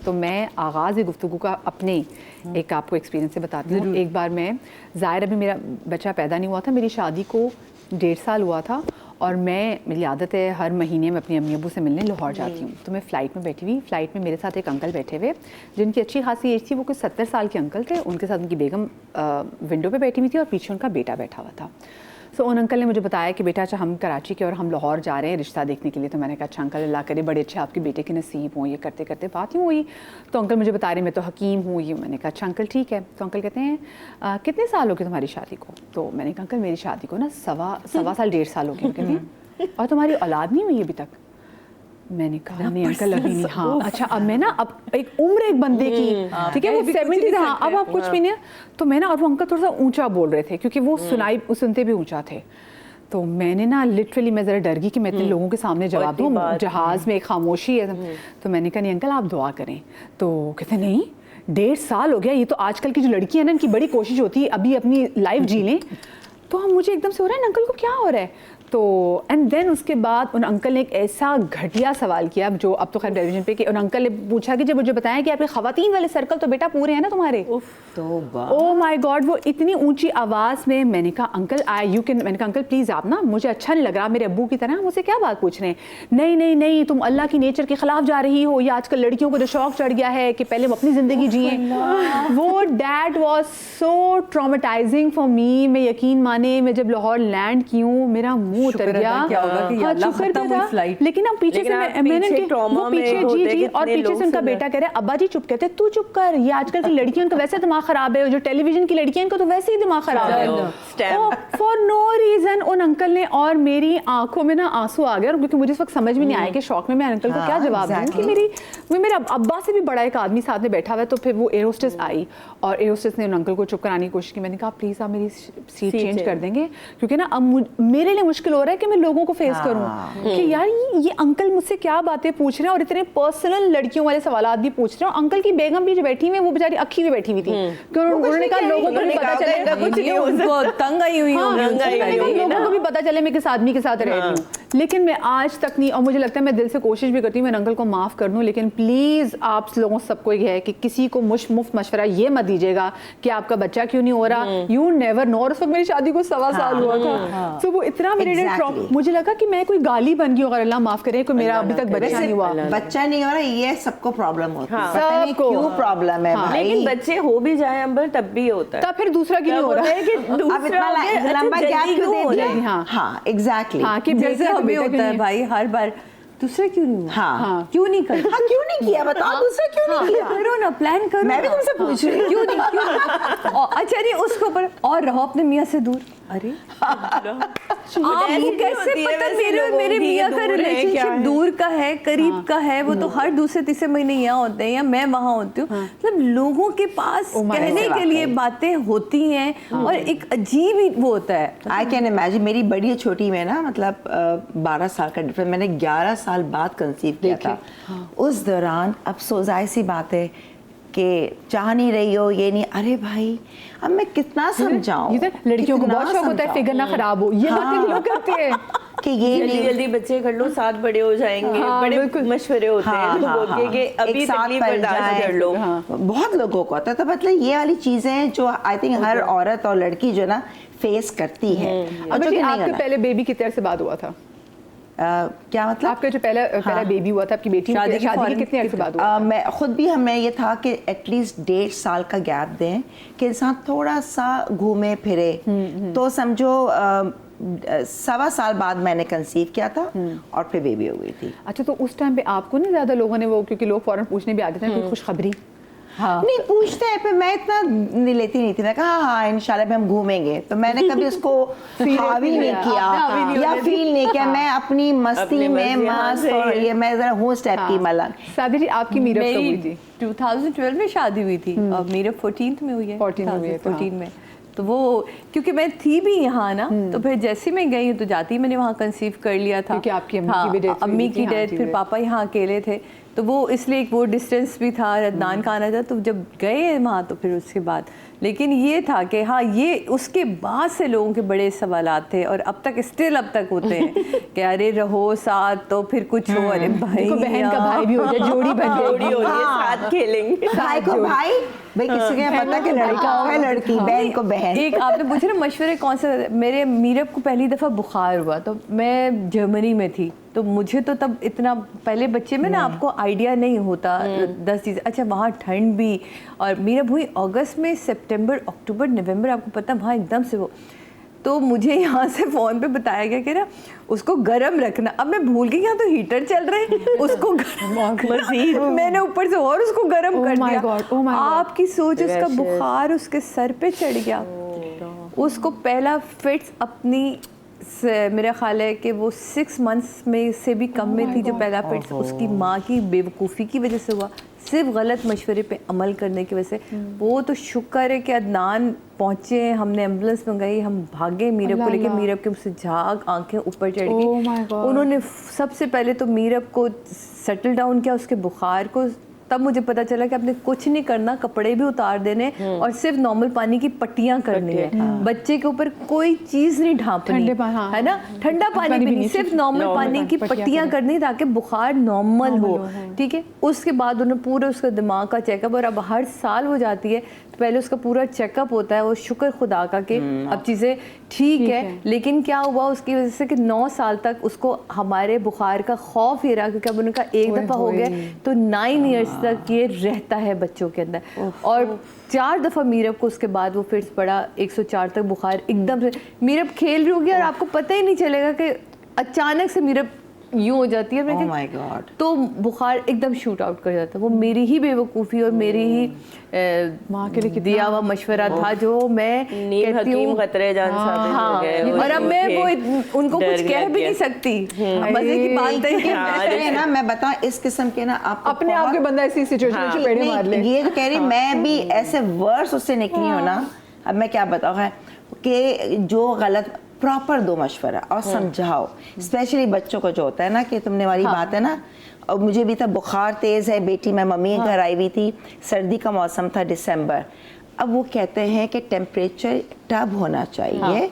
تو میں آغاز گفتگو کا اپنے ایک آپ کو ایکسپیرینس سے بتاتی ہوں. ایک بار میں ظاہر ابھی میرا بچہ پیدا نہیں ہوا تھا, میری شادی کو 1.5 سال ہوا تھا, اور میری عادت ہے ہر مہینے میں اپنے امی ابو سے ملنے لاہور جاتی ہوں. تو میں فلائٹ میں بیٹھی ہوئی, فلائٹ میں میرے ساتھ ایک انکل بیٹھے ہوئے جن کی اچھی خاصی ایج تھی, وہ کچھ 70 سال کے انکل تھے. ان کے ساتھ ان کی بیگم ونڈو پہ بیٹھی ہوئی تھی اور پیچھے ان کا بیٹا بیٹھا ہوا تھا. سو ان انکل نے مجھے بتایا کہ بیٹا اچھا ہم کراچی کے اور ہم لاہور جا رہے ہیں رشتہ دیکھنے کے لیے. تو میں نے کہا اچھا انکل اللہ کرے بڑے اچھے آپ کے بیٹے کے نصیب ہوں. یہ کرتے کرتے بات ہی ہوئی. تو انکل مجھے بتا رہے میں تو حکیم ہوں یہ. میں نے کہا اچھا انکل ٹھیک ہے. تو انکل کہتے ہیں کتنے سال ہو گئے تمہاری شادی کو؟ تو میں نے کہا انکل میری شادی کو نا سوا سال 1.5 سال ہو گئے. کہتے ہیں اور تمہاری اولاد نہیں ہوئی ابھی تک؟ میں نے کہا نہیں انکل ابھی نہیں. ہاں اچھا اب میں نا اب ایک عمر ایک بندے کی ٹھیک ہے وہ 70 تھا, اب آپ کچھ بھی نہیں. تو میں نا اور وہ انکل تھوڑا سا اونچا بول رہے تھے کیونکہ وہ سنتے بھی اونچا تھے. تو میں نے نا لٹرلی میں ذرا ڈر گئی کہ میں اتنے لوگوں کے سامنے جواب دوں, جہاز میں ایک خاموشی ہے. تو میں نے کہا نہیں انکل آپ دعا کریں. تو کہتے نہیں 1.5 سال ہو گیا, یہ تو آج کل کی جو لڑکی ہیں نا ان کی بڑی کوشش ہوتی ہے ابھی اپنی لائف جی لیں. تو ہم مجھے ایک دم سے ہو رہا ہے انکل کو کیا ہو رہا ہے. تو اینڈ دین اس کے بعد ان انکل نے ایک ایسا گھٹیا سوال کیا جو اب تو خیر ٹیلی ویژن پہ, کہ ان انکل نے پوچھا کہ جب مجھے بتایا کہ آپ کے خواتین والے سرکل تو بیٹا پورے ہیں نا تمہارے. او مائی گاڈ, وہ اتنی اونچی آواز میں. میں نے کہا انکل میں نے کہا انکل پلیز آپ نا مجھے اچھا نہیں لگ رہا میرے ابو کی طرح, مجھ سے کیا بات پوچھ رہے ہیں. نہیں نہیں نہیں تم اللہ کی نیچر کے خلاف جا رہی ہو, یہ آج کل لڑکیوں کو جو شوق چڑھ گیا ہے کہ پہلے وہ اپنی زندگی جئیں. وہ that was so traumatising for me. میں یقین مانے میں جب لاہور لینڈ کی ہوں میرا منہ اتر گیا. لیکن اب پیچھے سے میں نے وہ پیچھے جی اور پیچھے سے ان کا بیٹا کہہ رہا ہے ابا جی چپ. کہتے تو چپ کر, یہ آج کل کی لڑکیوں ان کا ویسے دماغ خراب ہے, جو ٹیلی ویژن کی لڑکیاں ان کا تو ویسے ہی دماغ خراب ہے for no reason. In uncle نے اور میری آنکھوں میں نا آنسو آ گیا, کیونکہ مجھے اس وقت سمجھ میں نہیں آیا کہ شوق میں انکل کو کیا جواب دوں کہ میرے ابا سے بھی بڑا ایک آدمی ساتھ میں بیٹھا ہوا ہے. تو پھر وہ ایئر ہوسٹس آئی اور ایئر ہوسٹس نے ان انکل کو چپ کرانے کی کوشش کی. میں نے کہا پلیز آپ میری سیٹ چینج کر دیں گے کیونکہ نا اب میرے لیے مشکل ہو رہا ہے کہ میں لوگوں کو فیس کروں کہ یار یہ انکل مجھ سے کیا باتیں پوچھ رہے ہیں اور اتنے پرسنل لڑکیوں والے سوالات بھی پوچھ رہے ہیں. اور انکل کی بیگم بھی جو بیٹھی ہوئی وہ بیچاری اکھی بھی بیٹھی ہوئی تھی کہ انہوں نے کہا لوگوں کو بھی پتا چلے, ان کو تنگ آئی ہوئی لوگوں کو بھی پتا چلے میں کس آدمی کے ساتھ رہ رہی ہوں. لیکن میں آج تک نہیں, اور مجھے لگتا ہے میں دل سے کوشش بھی کرتی ہوں میں انکل کو معاف کر دوں, لیکن پلیز آپ لوگوں سب کو یہ ہے کہ کسی کو مفت مشورہ یہ مت دیجیے گا کہ آپ کا بچہ کیوں نہیں ہو رہا. You never know. اور اس وقت میری شادی کو 1.25 سال ہوا تھا. تو وہ اتنا میرے لیے مجھے لگا کہ میں کوئی گالی بن گئی ہوں, اگر اللہ معاف کرے کوئی میرا ابھی تک بچہ نہیں ہوا. بچہ نہیں ہو رہا یہ سب کو پرابلم ہوتا ہے, پتہ نہیں کیوں پرابلم ہے. لیکن بچے ہو بھی جائیں امبر تب بھی ہوتا ہے, تب پھر دوسرا کیوں نہیں ہو رہا ہے کہ اب اتنا لمبا گیپ کیوں دے دیا. ہاں ایگزیکٹلی, ہاں کہ جیسے ہمیں ہوتا ہے بھائی ہر بار دوسرا کیوں نہیں ہوا. ہاں کیوں نہیں کرتا, ہاں کیوں نہیں کیا بتاؤ, دوسرا کیوں نہیں کیا, کرو نا پلان کرو. میں بھی تم سے پوچھ رہی ہوں کیوں نہیں. اچھا نہیں اس کو پر اور رہو اپنے میاں سے دور. ارے آپ کو کیسے پتہ میرے میاں کا ریلیشن شپ دور کا ہے قریب کا ہے, وہ تو ہر دوسرے تیسرے مہینے یہاں ہوتے ہیں یا میں وہاں ہوتی ہوں. مطلب لوگوں کے پاس کہنے کے لیے باتیں ہوتی ہیں اور ایک عجیب ہی وہ ہوتا ہے. I can imagine. میری بڑی چھوٹی میں نا مطلب 12 سال کا ڈفرنس, میں نے 11 سال بعد کنسیو کیا تھا. اس دوران افسوس ایسی بات ہے کہ چاہ نہیں رہی ہو یہ نہیں, ارے بھائی اب میں کتنا سمجھاؤں. لڑکیوں کو بہت شوق ہوتا ہے فگر نہ خراب ہو, یہ باتیں بھی لوگ کرتے ہیں کہ یہ جلدی جلدی بچے کر لو, ساتھ بڑے ہو جائیں گے, بڑے مشورے ہوتے ہیں لوگوں کے کہ ابھی تکلیف برداشت کر لو. بہت لوگوں کو ہوتا ہے. تو مطلب یہ والی چیزیں ہیں جو آئی تھنک ہر عورت اور لڑکی جو نا فیس کرتی ہے. آپ کے پہلے بیبی کتنے عرصے بعد ہوا تھا؟ کیا مطلب آپ کا جو پہلا بیبی ہوا تھا آپ کی بیٹی شادی کے کتنے عرصے بعد ہوا؟ میں خود بھی ہمیں یہ تھا کہ ایٹ لیسٹ 1.5 سال کا گیپ دیں کہ انسان تھوڑا سا گھومے پھرے. تو سمجھو 1.25 سال بعد میں نے کنسیو کیا تھا اور پھر بیبی ہو گئی تھی. اچھا تو اس ٹائم پہ آپ کو نہیں زیادہ لوگوں نے وہ, کیونکہ لوگ فوراً پوچھنے بھی آتے تھے کوئی خوشخبری نہیں پوچھتے ہیں, پھر میں اتنا لیتی نہیں تھی. میں کہا ہاں انشاءاللہ ہم گھومیں گے. تو میں نے کبھی اس کو حاوی نہیں کیا یا فیل نہیں کیا. میں اپنی مستی میں مست, اور یہ میں ذرا ہوں اس ٹائپ کی ملک. سادی جی آپ کی میرا کب ہوئی تھی؟ 2012 میں شادی ہوئی تھی اور میرے 14th میں ہوئی ہے. 14 میں. تو وہ کیونکہ میں تھی بھی یہاں نا, تو پھر جیسے میں گئی تو جاتی میں نے وہاں کنسیو کر لیا تھا. کیونکہ آپ کی امی کی ڈیتھ, امی کی ڈیتھ, پھر پاپا یہاں اکیلے تھے. تو وہ اس لیے وہ ڈسٹینس بھی تھا, عدنان کا آنا تھا, تو جب گئے وہاں تو پھر اس کے بعد, لیکن یہ تھا کہ ہاں یہ اس کے بعد سے لوگوں کے بڑے سوالات تھے اور اب تک اسٹل اب تک ہوتے ہیں کہ ارے رہو ساتھ تو پھر کچھ ہو, ارے بھائی بہن کا بھائی بھی ہو جائے, جوڑی بن جوڑی ہو جائے, ساتھ کھیلیں گے. بھائی کو بھائی, بھائی کسی کو پتا کہ لڑکا ہوگا لڑکی, بہن کو بہن. ایک آپ نے پوچھا نا مشورے کون سے, میرے میرب کو پہلی دفعہ بخار ہوا تو میں جرمنی میں تھی, تو مجھے تو تب اتنا پہلے بچے میں نا آپ کو آئیڈیا نہیں ہوتا 10 چیزیں. اچھا وہاں ٹھنڈ بھی, اور میرب ہوئی اگست میں, سپٹمبر اکتوبر نومبر, آپ کو پتہ وہاں ایک دم سے وہ, تو مجھے یہاں سے فون پہ بتایا گیا کہ نا اس کو گرم رکھنا. اب میں بھول گئی, یہاں تو ہیٹر چل رہے ہیں, اس کو مزید میں نے اوپر سے اور اس کو گرم کر دیا. آپ کی سوچ, اس کا بخار اس کے سر پہ چڑھ گیا. اس کو پہلا فٹس اپنی, میرا خیال ہے کہ وہ 6 months میں سے بھی کم میں تھی جو پہلا فٹس اس کی ماں کی بے وقوفی کی وجہ سے ہوا, صرف غلط مشورے پہ عمل کرنے کی وجہ سے. وہ تو شکر ہے کہ عدنان پہنچے, ہم نے ایمبولینس منگائی, ہم بھاگے میرب کو لے کے, میرب کے سے جھاگ آنکھیں اوپر چڑھ گئی. انہوں نے سب سے پہلے تو میرب کو سیٹل ڈاؤن کیا, اس کے بخار کو. تب مجھے پتا چلا کہ آپ نے کچھ نہیں کرنا, کپڑے بھی اتار دینے اور صرف نارمل پانی کی پٹیاں کرنی ہے. بچے کے اوپر کوئی چیز نہیں ڈھانپنی ہے نا, ٹھنڈا پانی بھی نہیں, صرف نارمل پانی کی پٹیاں کرنی تاکہ بخار نارمل ہو. ٹھیک ہے, اس کے بعد انہوں نے پورا اس کا دماغ کا چیک اپ, اور اب ہر سال وہ جاتی ہے تو پہلے اس کا پورا چیک اپ ہوتا ہے. وہ شکر خدا کا کہ اب چیزیں ٹھیک ہے. لیکن کیا ہوا اس کی وجہ سے کہ 9 سال تک اس کو ہمارے بخار کا خوف یہ رہا, کیونکہ اب ان کا ایک دفعہ ہو گیا تو 9 ایئرس تک یہ رہتا ہے بچوں کے اندر. اور 4 دفعہ میرب کو اس کے بعد وہ فٹس پڑا, 104 تک بخار ایک دم سے. میرب کھیل رہی ہوگی اور آپ کو پتہ ہی نہیں چلے گا کہ اچانک سے میرب یوں ہو جاتی ہے, تو بخار ایک دم شوٹ آؤٹ کر جاتا ہے. وہ میری ہی بے وقوفی اور میری ہی ماں کے لیے دیا ہوا مشورہ تھا جو میں کہتی ہوں خطرے جان ثابت ہو گئے. اور اب میں وہ ان کو کچھ کہہ بھی نہیں سکتی. مزے کی بات ہے نا, میں بتاؤں اس قسم کے نا, آپ اپنے آپ کے بندہ ایسی سچویشن میں چپیڑے مار لے. یہ تو کہہ رہی میں بھی ایسے ورس اس سے نکلی ہوں نا. اب میں کیا بتاؤں ہے کہ جو غلط پراپر دو مشورہ اور سمجھاؤ, اسپیشلی بچوں کو جو ہوتا ہے نا کہ تم نے والی بات ہے نا. اور مجھے بھی تھا بخار تیز ہے, بیٹی میں ممی گھر آئی ہوئی تھی, سردی کا موسم تھا دسمبر. اب وہ کہتے ہیں کہ ٹیمپریچر ٹب ہونا چاہیے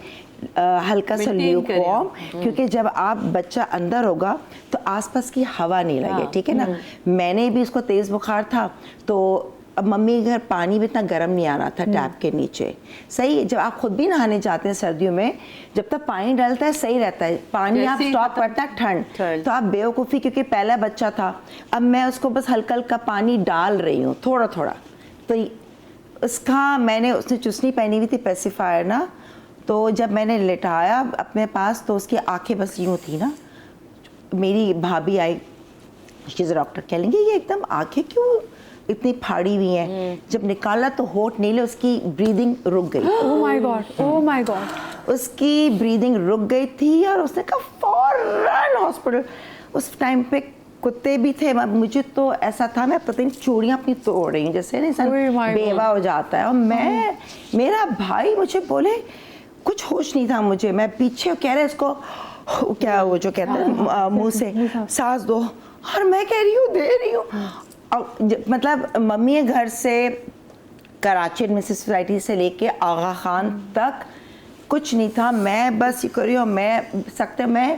ہلکا سا لیوک وارم, کیونکہ جب آپ بچہ اندر ہوگا تو آس پاس کی ہوا نہیں لگے. ٹھیک ہے نا, میں نے بھی اس کو تیز بخار تھا تو اب ممی کے گھر پانی بھی اتنا گرم نہیں آ رہا تھا ٹیپ کے نیچے. صحیح, جب آپ خود بھی نہانے جاتے ہیں سردیوں میں, جب تک پانی ڈلتا ہے صحیح رہتا ہے, پانی آپ اسٹاپ کرتا ہے ٹھنڈ, تو آپ بے وقوفی, کیونکہ پہلا بچہ تھا, اب میں اس کو بس ہلکا ہلکا پانی ڈال رہی ہوں تھوڑا تھوڑا. تو اس کا میں نے, اس نے چسنی پہنی ہوئی تھی پیسیفائر نا, تو جب میں نے لٹایا اپنے پاس تو اس کی آنکھیں بس یوں تھی نا. میری بھابھی آئی, ڈاکٹر کہہ لیں گے یہ ایک دم آنکھیں کیوں اتنی پھاڑی ہوئی ہیں. جب نکالا تو ہوٹ نیلے, اس کی بریدنگ رک گئی. Oh my God, oh my God. اس کی بریدنگ رک گئی تھی اور اس نے کہا فوراً ہاسپٹل. اس ٹائم پہ کتے بھی تھے, مجھے تو ایسا تھا میں پتہ نہیں چوڑیاں اپنی توڑ رہی ہیں جیسے نا انسان بیوہ ہو جاتا ہے. اور میں, میرا بھائی مجھے بولے, کچھ ہوش نہیں تھا مجھے, میں پیچھے کہہ رہے اس کو کیا وہ جو کہتے ہیں منہ سے سانس دو, اور میں کہہ رہی ہوں دے رہی ہوں. مطلب ممی گھر سے کراچی ایڈمنسٹریٹو سوسائٹی سے لے کے آغا خان تک کچھ نہیں تھا. میں بس یہ کر رہی ہوں, میں سکتے میں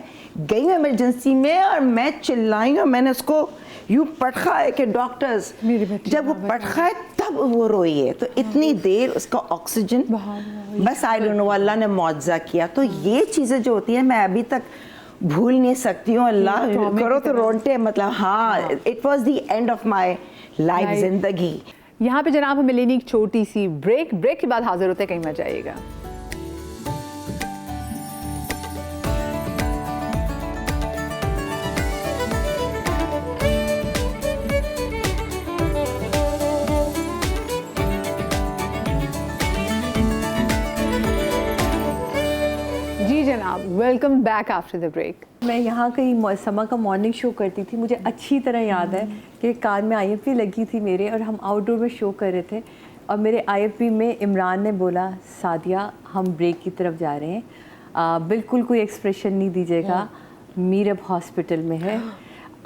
گئی ہوں ایمرجنسی میں اور میں چلائی ہوں. میں نے اس کو یوں پٹخا ہے کہ ڈاکٹرز, جب وہ پٹخا ہے تب وہ روئی ہے. تو اتنی دیر اس کا آکسیجن, بس آئی ڈونٹ نو, اللہ نے معجزہ کیا. تو یہ چیزیں جو ہوتی ہیں میں ابھی تک بھول نہیں سکتی ہوں. اللہ کرو تو رونٹے, مطلب ہاں it was the end of my life, زندگی. یہاں پہ جناب ہمیں لینی ایک چھوٹی سی بریک کے بعد حاضر ہوتے ہیں, کہیں مت جائیے گا. Welcome back after the break. میں یہاں کہیں سما کا مارننگ شو کرتی تھی, مجھے اچھی طرح یاد ہے کہ کار میں آئی ایف پی لگی تھی میرے, اور ہم آؤٹ ڈور میں شو کر رہے تھے, اور میرے آئی ایف پی میں عمران نے بولا سعدیہ ہم بریک کی طرف جا رہے ہیں, بالکل کوئی ایکسپریشن نہیں دیجیے گا, میرب ہاسپٹل میں ہے,